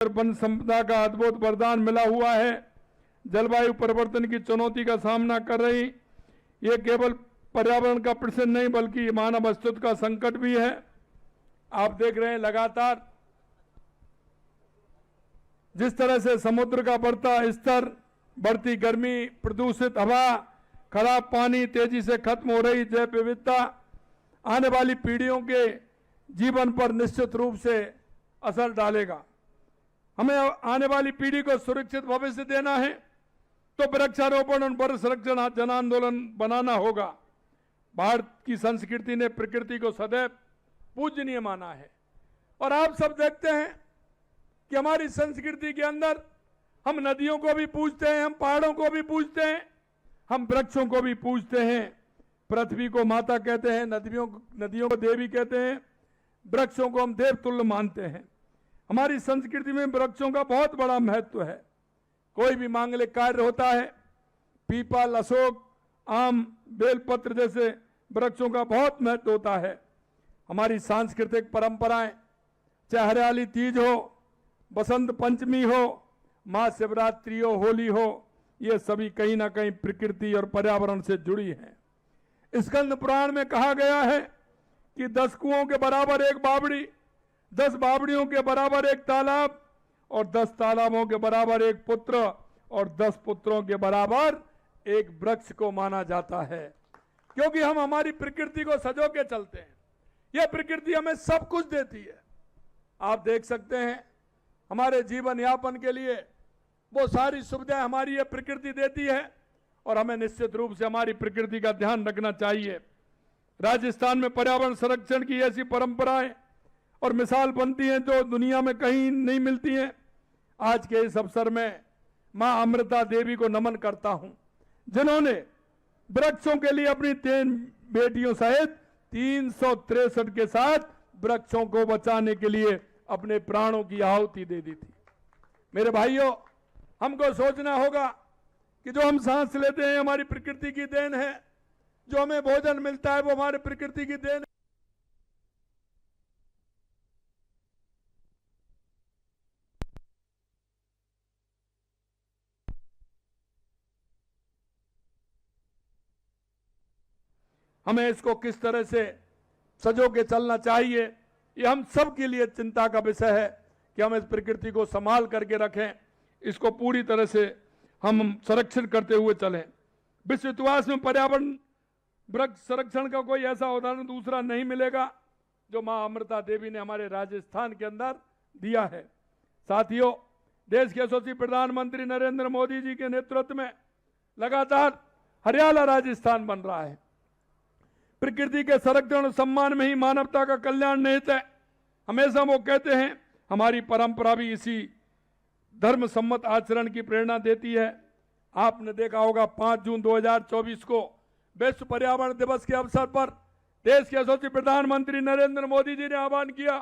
One संपदा का अद्भुत वरदान मिला हुआ है। जलवायु परिवर्तन की चुनौती का सामना कर रही ये केवल पर्यावरण का प्रश्न नहीं बल्कि मानव अस्तित्व का संकट भी है। आप देख रहे हैं लगातार जिस तरह से समुद्र का बढ़ता स्तर, बढ़ती गर्मी, प्रदूषित हवा, खराब पानी, तेजी से खत्म हो रही जैव विविधता आने वाली पीढ़ियों के जीवन पर निश्चित रूप से असर डालेगा। हमें आने वाली पीढ़ी को सुरक्षित भविष्य देना है तो वृक्षारोपण और वन संरक्षण जन आंदोलन बनाना होगा। भारत की संस्कृति ने प्रकृति को सदैव पूजनीय माना है और आप सब देखते हैं कि हमारी संस्कृति के अंदर हम नदियों को भी पूजते हैं, हम पहाड़ों को भी पूजते हैं, हम वृक्षों को भी पूजते हैं। पृथ्वी को माता कहते हैं, नदियों को देवी कहते हैं, वृक्षों को हम देवतुल्य मानते हैं। हमारी संस्कृति में वृक्षों का बहुत बड़ा महत्व है। कोई भी मांगलिक कार्य होता है, पीपल, अशोक, आम, बेलपत्र जैसे वृक्षों का बहुत महत्व होता है। हमारी सांस्कृतिक परंपराएं, चाहे हरियाली तीज हो, बसंत पंचमी हो, महाशिवरात्रि हो, होली हो, ये सभी कहीं ना कहीं प्रकृति और पर्यावरण से जुड़ी हैं। स्कंद पुराण में कहा गया है कि 10 कुओं के बराबर एक बावड़ी, 10 बावड़ियों के बराबर एक तालाब और 10 तालाबों के बराबर एक पुत्र और 10 पुत्रों के बराबर एक वृक्ष को माना जाता है। क्योंकि हम हमारी प्रकृति को सजो के चलते हैं। यह प्रकृति हमें सब कुछ देती है। आप देख सकते हैं हमारे जीवन यापन के लिए वो सारी सुविधाएं हमारी ये प्रकृति देती है और हमें निश्चित रूप से हमारी प्रकृति का ध्यान रखना चाहिए। राजस्थान में पर्यावरण संरक्षण की ऐसी परंपराएं और मिसाल बनती हैं जो दुनिया में कहीं नहीं मिलती हैं। आज के इस अवसर में मां अमृता देवी को नमन करता हूं, जिन्होंने वृक्षों के लिए अपनी 3 बेटियों सहित 363 के साथ वृक्षों को बचाने के लिए अपने प्राणों की आहुति दे दी थी। मेरे भाइयों, हमको सोचना होगा कि जो हम सांस लेते हैं हमारी प्रकृति की देन है, जो हमें भोजन मिलता है वो हमारी प्रकृति की देन है। हमें इसको किस तरह से सजो के चलना चाहिए, ये हम सब के लिए चिंता का विषय है कि हम इस प्रकृति को संभाल करके रखें, इसको पूरी तरह से हम संरक्षण करते हुए चलें। विश्व इतिहास में पर्यावरण वृक्ष संरक्षण का कोई ऐसा उदाहरण दूसरा नहीं मिलेगा जो मां अमृता देवी ने हमारे राजस्थान के अंदर दिया है। साथियों, देश के यशस्वी प्रधानमंत्री नरेंद्र मोदी जी के नेतृत्व में लगातार हरियाला राजस्थान बन रहा है। प्रकृति के संरक्षण और सम्मान में ही मानवता का कल्याण निहित है। हमेशा वो कहते हैं, हमारी परंपरा भी इसी धर्म सम्मत आचरण की प्रेरणा देती है। आपने देखा होगा 5 जून 2024 को विश्व पर्यावरण दिवस के अवसर पर देश के यशस्वी प्रधानमंत्री नरेंद्र मोदी जी ने आह्वान किया,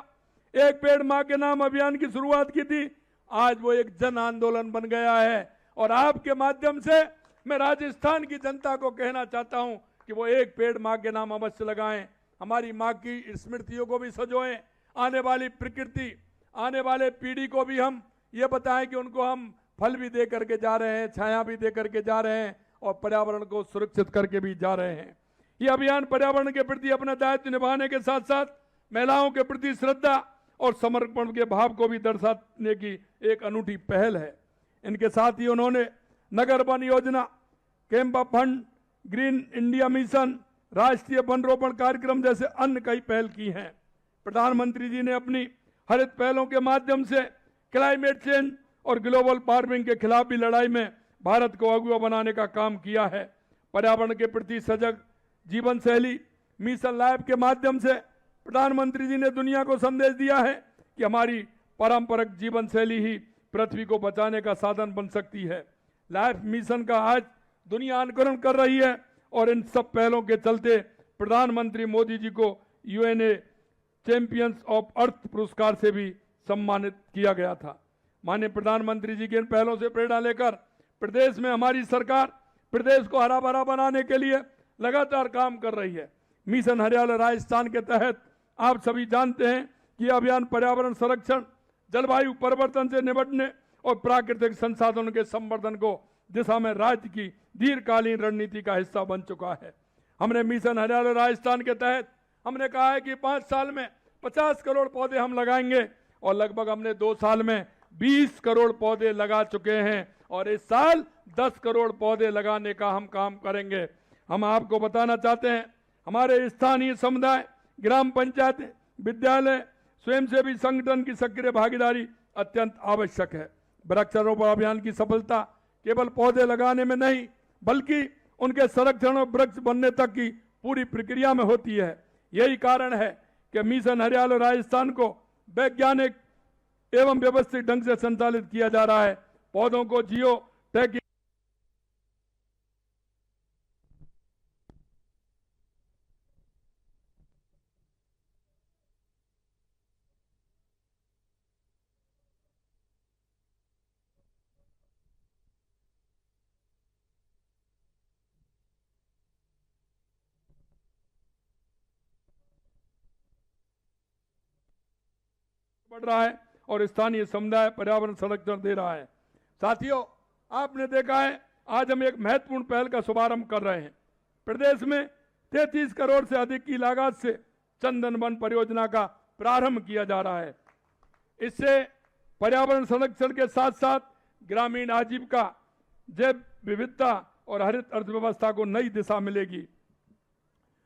एक पेड़ मां के नाम अभियान की शुरुआत की थी। आज वो एक जन आंदोलन बन गया है और आपके माध्यम से मैं राजस्थान की जनता को कहना चाहता हूं कि वो एक पेड़ मां के नाम अवश्य लगाएं। हमारी मां की स्मृतियों को भी सजोएं। आने वाली प्रकृति, आने वाले पीढ़ी को भी हम ये बताएं कि उनको हम फल भी दे करके जा रहे हैं, छाया भी दे करके जा रहे हैं और पर्यावरण को सुरक्षित करके भी जा रहे हैं। ये अभियान पर्यावरण के प्रति अपना दायित्व निभाने के साथ साथ महिलाओं के प्रति श्रद्धा और समर्पण के भाव को भी दर्शाने की एक अनूठी पहल है। इनके साथ ही उन्होंने नगर वन योजना, CAMPA fund, green India mission, राष्ट्रीय वन रोपण कार्यक्रम जैसे अन्य कई पहल की हैं। प्रधानमंत्री जी ने अपनी हरित पहलों के माध्यम से क्लाइमेट चेंज और ग्लोबल वार्मिंग के खिलाफ भी लड़ाई में भारत को अगुवा बनाने का काम किया है। पर्यावरण के प्रति सजग जीवन शैली मिशन लाइफ के माध्यम से प्रधानमंत्री जी ने दुनिया को संदेश दिया है कि हमारी पारंपरिक जीवन शैली ही पृथ्वी को बचाने का साधन बन सकती है। लाइफ मिशन का आज दुनिया अनुकरण कर रही है और इन सब पहलों के चलते प्रधानमंत्री मोदी जी को यूएनए चैंपियंस ऑफ अर्थ पुरस्कार से भी सम्मानित किया गया था। माननीय प्रधानमंत्री जी के इन पहलों से प्रेरणा लेकर प्रदेश में हमारी सरकार प्रदेश को हरा भरा बनाने के लिए लगातार काम कर रही है। मिशन हरियाला राजस्थान के तहत आप सभी जानते हैं कि यह अभियान पर्यावरण संरक्षण, जलवायु परिवर्तन से निपटने और प्राकृतिक संसाधनों के संवर्धन को दिशा में राज्य की दीर्घकालीन रणनीति का हिस्सा बन चुका है। हमने मिशन हरियाली राजस्थान के तहत हमने कहा है कि 5 साल में 50 करोड़ पौधे हम लगाएंगे और लगभग हमने 2 साल में 20 करोड़ पौधे लगा चुके हैं और इस साल 10 करोड़ पौधे लगाने का हम काम करेंगे। हम आपको बताना चाहते हैं, हमारे स्थानीय समुदाय, ग्राम पंचायत, विद्यालय, स्वयंसेवी संगठन की सक्रिय भागीदारी अत्यंत आवश्यक है। वृक्षारोपण अभियान की सफलता केवल पौधे लगाने में नहीं बल्कि उनके संरक्षण और वृक्ष बनने तक की पूरी प्रक्रिया में होती है। यही कारण है कि मिशन हरियाली राजस्थान को वैज्ञानिक एवं व्यवस्थित ढंग से संचालित किया जा रहा है। पौधों को जियो टैग बढ़ रहा है और स्थानीय समुदाय पर्यावरण संरक्षण दे रहा है। साथियों, आपने देखा है आज हम एक महत्वपूर्ण पहल का शुभारंभ कर रहे हैं। प्रदेश में 33 करोड़ से अधिक की लागत से चंदन वन परियोजना का प्रारंभ किया जा रहा है। इससे पर्यावरण संरक्षण के साथ साथ ग्रामीण आजीविका, जैव विविधता और हरित अर्थव्यवस्था को नई दिशा मिलेगी।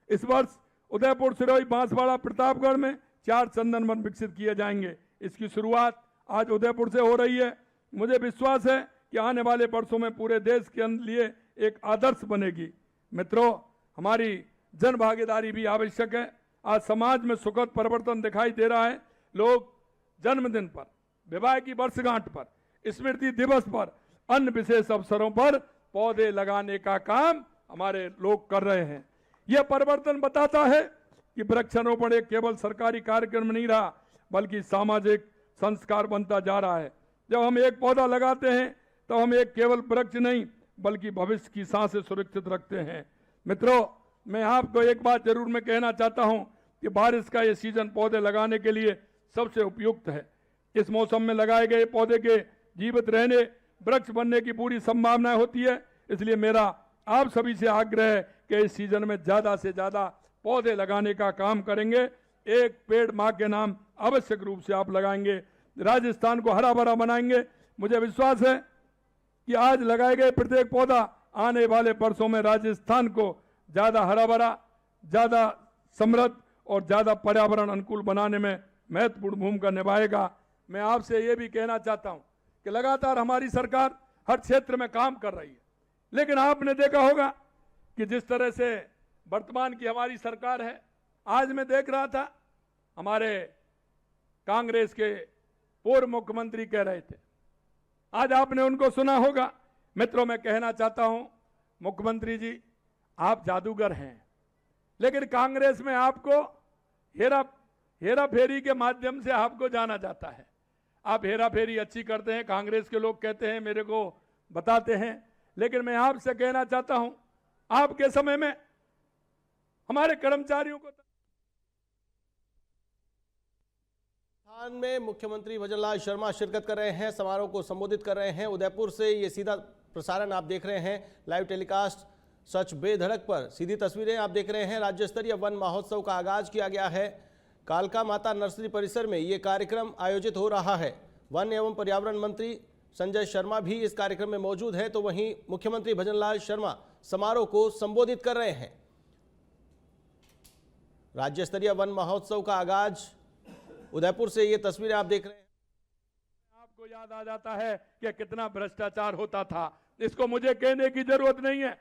इस वर्ष उदयपुर, सिरोही, बांसवाड़ा, प्रतापगढ़ में 4 चंदन वन विकसित किए जाएंगे। इसकी शुरुआत आज उदयपुर से हो रही है। मुझे विश्वास है कि आने वाले वर्षों में पूरे देश के लिए एक आदर्श बनेगी। मित्रों, हमारी जन भागीदारी भी आवश्यक है। आज समाज में सुखद परिवर्तन दिखाई दे रहा है। लोग जन्मदिन पर, विवाह की वर्षगांठ पर, स्मृति दिवस पर, अन्य विशेष अवसरों पर पौधे लगाने का काम हमारे लोग कर रहे हैं। यह परिवर्तन बताता है कि वृक्षारोपण एक केवल सरकारी कार्यक्रम नहीं रहा बल्कि सामाजिक संस्कार बनता जा रहा है। जब हम एक पौधा लगाते हैं तो हम एक केवल वृक्ष नहीं बल्कि भविष्य की सांसें सुरक्षित रखते हैं। मित्रों, मैं आपको एक बात जरूर मैं कहना चाहता हूं कि बारिश का ये सीजन पौधे लगाने के लिए सबसे उपयुक्त है। इस मौसम में लगाए गए पौधे के जीवित रहने, वृक्ष बनने की पूरी संभावना होती है। इसलिए मेरा आप सभी से आग्रह है कि इस सीजन में ज्यादा से ज्यादा पौधे लगाने का काम करेंगे। एक पेड़ मां के नाम आवश्यक रूप से आप लगाएंगे, राजस्थान को हरा भरा बनाएंगे। मुझे विश्वास है कि आज लगाए गए प्रत्येक पौधा आने वाले वर्षों में राजस्थान को ज्यादा हरा भरा, ज्यादा समृद्ध और ज्यादा पर्यावरण अनुकूल बनाने में महत्वपूर्ण भूमिका निभाएगा। मैं आपसे ये भी कहना चाहता हूं कि लगातार हमारी सरकार हर क्षेत्र में काम कर रही है, लेकिन आपने देखा होगा कि जिस तरह से वर्तमान की हमारी सरकार है, आज मैं देख रहा था हमारे कांग्रेस के पूर्व मुख्यमंत्री कह रहे थे, आज आपने उनको सुना होगा। मित्रों, मैं कहना चाहता हूं मुख्यमंत्री जी, आप जादूगर हैं, लेकिन कांग्रेस में आपको हेरा फेरी के माध्यम से आपको जाना जाता है। आप हेरा फेरी अच्छी करते हैं, कांग्रेस के लोग कहते हैं, मेरे को बताते हैं, लेकिन मैं आपसे कहना चाहता हूं आपके समय में हमारे कर्मचारियों को स्थान में मुख्यमंत्री भजनलाल शर्मा शिरकत कर रहे हैं, समारोह को संबोधित कर रहे हैं। उदयपुर से ये सीधा प्रसारण आप देख रहे हैं, लाइव टेलीकास्ट सच बेधड़क पर सीधी तस्वीरें आप देख रहे हैं। राज्य स्तरीय वन महोत्सव का आगाज किया गया है। कालका माता नर्सरी परिसर में ये कार्यक्रम आयोजित हो रहा है। वन एवं पर्यावरण मंत्री संजय शर्मा भी इस कार्यक्रम में मौजूद है, तो वहीं मुख्यमंत्री भजनलाल शर्मा समारोह को संबोधित कर रहे हैं। राज्य स्तरीय वन महोत्सव का आगाज उदयपुर से ये तस्वीरें आप देख रहे हैं। आपको याद आ जाता है कि कितना भ्रष्टाचार होता था, इसको मुझे कहने की जरूरत नहीं है।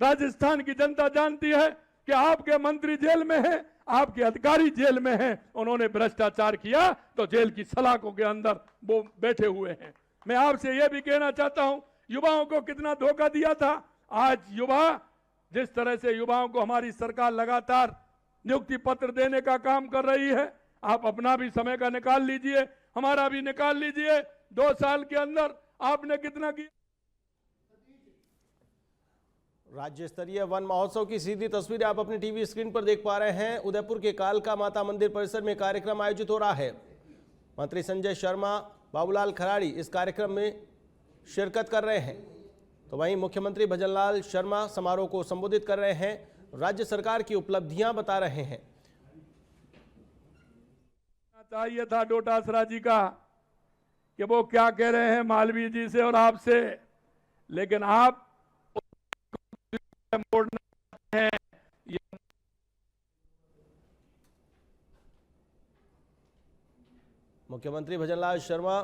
राजस्थान की जनता जानती है कि आपके मंत्री जेल में हैं, आपके अधिकारी जेल में हैं, उन्होंने भ्रष्टाचार किया तो जेल की सलाखों के अंदर वो बैठे हुए हैं। मैं आपसे यह भी कहना चाहता हूं, युवाओं को कितना धोखा दिया था। आज युवा, जिस तरह से युवाओं को हमारी सरकार लगातार नियुक्ति पत्र देने का काम कर रही है, आप अपना भी समय का निकाल लीजिए, हमारा भी निकाल लीजिए। 2 साल के अंदर आपने कितना किया। राज्य स्तरीय वन महोत्सव की सीधी तस्वीरें आप अपनी टीवी स्क्रीन पर देख पा रहे हैं। उदयपुर के कालका माता मंदिर परिसर में कार्यक्रम आयोजित हो रहा है। मंत्री संजय शर्मा, बाबूलाल खराड़ी इस कार्यक्रम में शिरकत कर रहे हैं। तो वहीं मुख्यमंत्री भजनलाल शर्मा समारोह को संबोधित कर रहे हैं, राज्य सरकार की उपलब्धियां बता रहे हैं। चाहिए था डोटासरा जी का कि वो क्या कह रहे हैं मालवीय जी से और आपसे, लेकिन आप मोड़ना है। मुख्यमंत्री भजनलाल शर्मा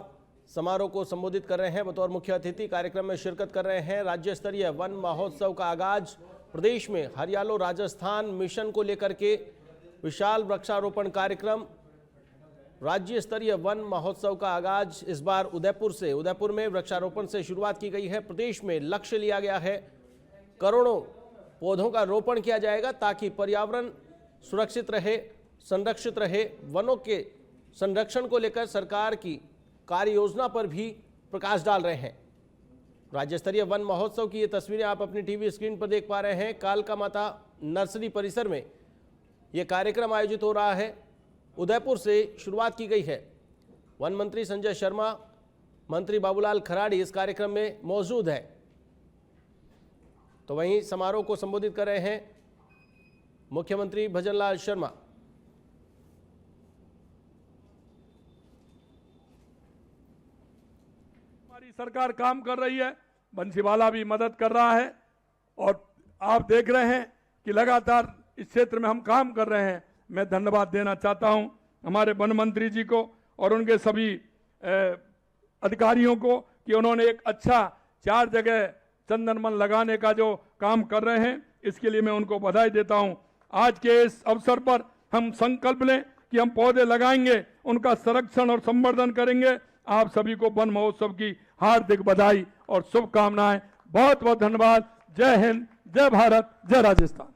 समारोह को संबोधित कर रहे हैं, बतौर मुख्य अतिथि कार्यक्रम में शिरकत कर रहे हैं। राज्य स्तरीय वन महोत्सव का आगाज प्रदेश में हरियालो राजस्थान मिशन को लेकर के विशाल वृक्षारोपण कार्यक्रम। राज्य स्तरीय वन महोत्सव का आगाज इस बार उदयपुर में वृक्षारोपण से शुरुआत की गई है। प्रदेश में लक्ष्य लिया गया है, करोड़ों पौधों का रोपण किया जाएगा ताकि पर्यावरण सुरक्षित रहे, संरक्षित रहे। वनों के संरक्षण को लेकर सरकार की कार्य योजना पर भी प्रकाश डाल रहे हैं। राज्य स्तरीय वन महोत्सव की ये तस्वीरें आप अपनी टीवी स्क्रीन पर देख पा रहे हैं। कालका माता नर्सरी परिसर में ये कार्यक्रम आयोजित हो रहा है। उदयपुर से शुरुआत की गई है। वन मंत्री संजय शर्मा, मंत्री बाबूलाल खराड़ी इस कार्यक्रम में मौजूद हैं। तो वहीं समारोह को संबोधित कर रहे हैं मुख्यमंत्री भजनलाल शर्मा। हमारी सरकार काम कर रही है, बंसीवाला भी मदद कर रहा है और आप देख रहे हैं कि लगातार इस क्षेत्र में हम काम कर रहे हैं। मैं धन्यवाद देना चाहता हूं हमारे वन मंत्री जी को और उनके सभी अधिकारियों को कि उन्होंने एक अच्छा 4 जगह चंदन वन लगाने का जो काम कर रहे हैं, इसके लिए मैं उनको बधाई देता हूं। आज के इस अवसर पर हम संकल्प लें कि हम पौधे लगाएंगे, उनका संरक्षण और संवर्धन करेंगे। आप सभी को वन महोत्सव की हार्दिक बधाई और शुभकामनाएं। बहुत बहुत धन्यवाद। जय हिंद, जय भारत, जय राजस्थान।